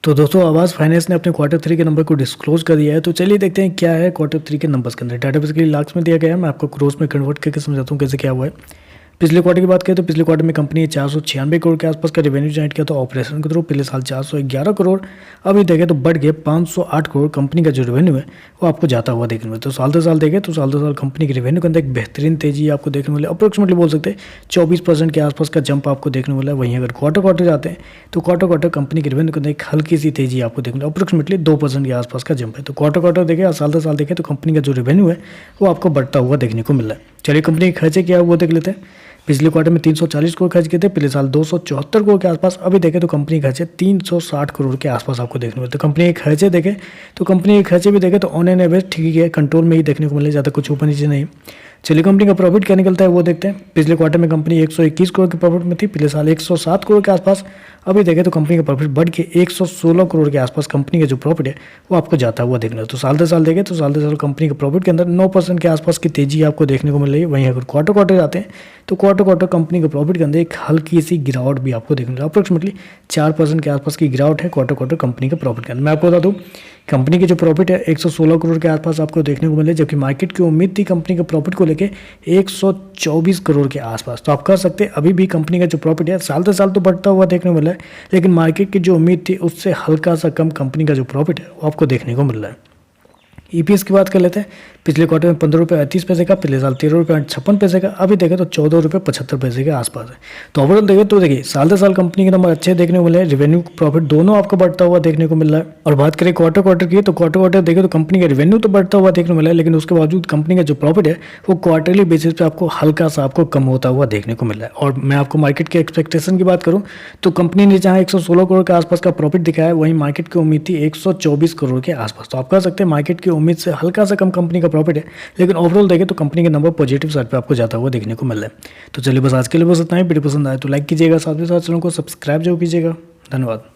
तो दोस्तों आवाज़ फाइनेंस ने अपने क्वार्टर 3 के नंबर को डिस्क्लोज कर दिया है। तो चलिए देखते हैं क्या है क्वार्टर 3 के नंबर्स के अंदर। डाटा बेसिकली लाख्स में दिया गया है, मैं आपको क्रोर्स में कन्वर्ट करके समझाता हूँ कैसे क्या हुआ है। पिछले क्वार्टर की बात करें तो पिछले क्वार्टर में कंपनी ने 496 करोड़ के आसपास का रेवेन्यू जनरेट किया। तो ऑपरेशन के थ्रू पिछले साल 411 करोड़, अभी देखें तो बढ़ गए 508 करोड़। कंपनी का जो रेवेन्यू है वो आपको जाता हुआ देखने में। तो साल दर साल देखें तो साल दर साल कंपनी के रेवेन्यू के अंदर एक बेहतरीन तेजी आपको देखने वाले, अप्रोक्सीमेटली बोल सकते हैं 24% के आसपास का जंप आपको देखने वाला है। वहीं अगर क्वार्टर जाते हैं तो क्वार्टर कंपनी के रेवेन्यू के अंदर एक हल्की सी तेजी आपको देखने को, अप्रोक्सीमेटली 2% के आसपास का जंप है। तो क्वार्टर देखें और साल दर साल देखें तो कंपनी का जो रेवेन्यू है वो आपको बढ़ता हुआ देखने को मिल रहा है। चलिए कंपनी के खर्चे क्या है वो देख लेते हैं। पिछले क्वार्टर में 340 करोड़ खर्च किए थे, पिछले साल 274 करोड़ के आसपास। अभी देखें तो कंपनी खर्चे 360 करोड़ के आसपास आपको देखने को मिलते। तो कंपनी के खर्चे देखें तो कंपनी के खर्चे भी देखें तो ऑन एन एवरेज ठीक है, कंट्रोल में ही देखने को मिले, ज़्यादा कुछ ऊपर नीचे नहीं। चलिए कंपनी का प्रॉफिट क्या निकलता है वो देखते हैं। पिछले क्वार्टर में कंपनी 121 करोड़ के प्रॉफिट में थी, पिछले साल 107 करोड़ के आसपास। अभी देखें तो कंपनी का प्रॉफिट बढ़ के 116 करोड़ के आसपास कंपनी का जो प्रॉफिट है वो आपको जाता हुआ देखना है। तो साल दर साल देखें तो साल दर साल कंपनी के प्रॉफिट के अंदर 9% के आसपास की तेजी आपको देखने को मिल रही है। वहीं अगर क्वार्टर जाते हैं तो क्वार्टर कंपनी के प्रॉफिट के अंदर एक हल्की सी गिरावट भी आपको देखने को, अप्रोक्सीमेटली 4% के आसपास की गिरावट है क्वार्टर कंपनी के प्रॉफिट के अंदर। मैं आपको बता दूं कंपनी की जो प्रॉफिट है 116 करोड़ के आसपास आपको देखने को मिले, जबकि मार्केट की उम्मीद थी कंपनी के प्रॉफिट को लेके 124 करोड़ के आसपास। तो आप कह सकते हैं अभी भी कंपनी का जो प्रॉफिट है साल दर साल तो बढ़ता हुआ देखने को मिला है, लेकिन मार्केट की जो उम्मीद थी उससे हल्का सा कम कंपनी का जो प्रॉफिट है वो आपको देखने को मिल रहा है। ईपीएस की बात कर लेते हैं। पिछले क्वार्टर में 15.38 का, पिछले साल 13.56 का। अभी देखें तो 14.75 के आसपास है। तो ओवरऑल देखें तो देखिए साल दर साल कंपनी के नंबर अच्छे देखने को मिले हैं, रेवेन्यू प्रॉफिट दोनों आपको बढ़ता हुआ देखने को मिल रहा है। और बात करें क्वार्टर की तो क्वार्टर देखें तो कंपनी का रेवेन्यू तो बढ़ता हुआ देखने को मिला है, लेकिन उसके बावजूद कंपनी का जो प्रॉफिट है वो क्वार्टरली बेसिस पे आपको हल्का सा आपको कम होता हुआ देखने को मिल रहा है। और मैं आपको मार्केट के एक्सपेक्टेशन की बात करूँ तो कंपनी ने जहाँ 116 करोड़ के आसपास का प्रॉफिट दिखाया है, वहीं मार्केट की उम्मीद थी 124 करोड़ के आसपास। तो आप कह सकते हैं मार्केट की उम्मीद से हल्का सा कम कंपनी का प्रॉफिट है, लेकिन ओवरऑल देखें तो कंपनी के नंबर पॉजिटिव साइड पे आपको जाता हुआ देखने को मिल रहा है। तो चलिए बस आज के लिए बस इतना ही। वीडियो पसंद आए तो लाइक कीजिएगा, साथ ही साथ चैनल को सब्सक्राइब जरूर कीजिएगा। धन्यवाद।